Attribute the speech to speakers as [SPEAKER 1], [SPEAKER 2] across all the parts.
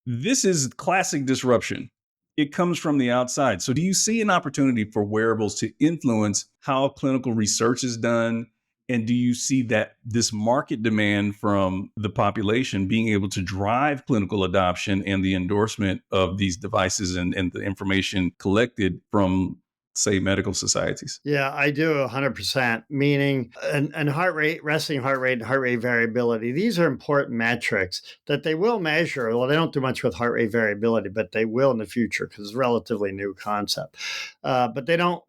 [SPEAKER 1] This is classic disruption. It comes from the outside. So, do you see an opportunity for wearables to influence how clinical research is done? And do you see that this market demand from the population being able to drive clinical adoption and the endorsement of these devices and the information collected from, say, medical societies?
[SPEAKER 2] Yeah, I do 100%. Meaning, and heart rate, resting heart rate, and heart rate variability. These are important metrics that they will measure. Well, they don't do much with heart rate variability, but they will in the future because it's a relatively new concept. But they don't.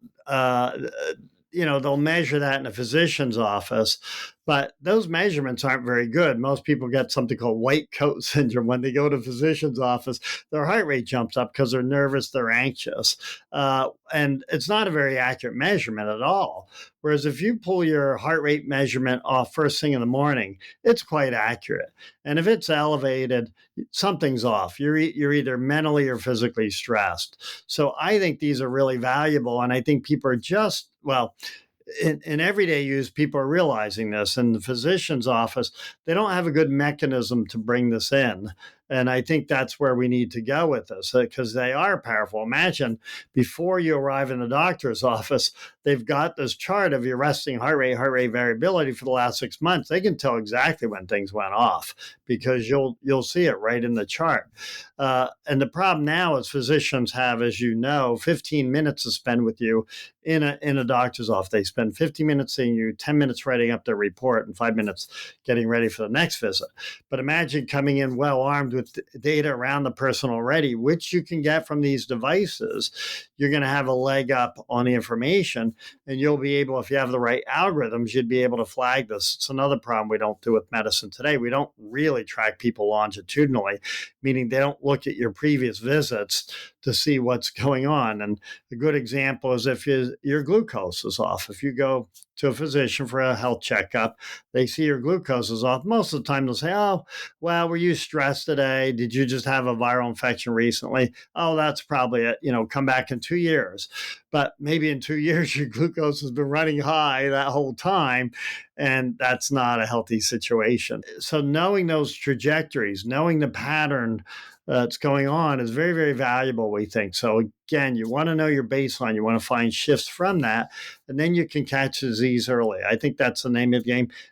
[SPEAKER 2] They'll measure that in a physician's office, but those measurements aren't very good. Most people get something called white coat syndrome when they go to a physician's office. Their heart rate jumps up because they're nervous, they're anxious, and it's not a very accurate measurement at all. Whereas if you pull your heart rate measurement off first thing in the morning, it's quite accurate. And if it's elevated, something's off. You're either mentally or physically stressed. So I think these are really valuable, and I think people are just in everyday use, people are realizing this. In the physician's office, they don't have a good mechanism to bring this in. And I think that's where we need to go with this because they are powerful. Imagine before you arrive in the doctor's office, they've got this chart of your resting heart rate variability for the last 6 months. They can tell exactly when things went off because you'll see it right in the chart. And the problem now is physicians have, as you know, 15 minutes to spend with you in a doctor's office. They spend 15 minutes seeing you, 10 minutes writing up their report, and 5 minutes getting ready for the next visit. But imagine coming in well armed with data around the person already, which you can get from these devices. You're going to have a leg up on the information, and you'll be able, if you have the right algorithms, you'd be able to flag this. It's another problem we don't do with medicine today. We don't really track people longitudinally, meaning they don't look at your previous visits to see what's going on. And a good example is if your glucose is off. If you go to a physician for a health checkup, they see your glucose is off. Most of the time they'll say, oh, well, were you stressed today? Did you just have a viral infection recently? Oh, that's probably it. Come back in 2 years. But maybe in 2 years, your glucose has been running high that whole time. And that's not a healthy situation. So knowing those trajectories, knowing the pattern that's going on is very, very valuable, we think. So again, you want to know your baseline. You want to find shifts from that, and then you can catch disease early. I think that's the name of the game.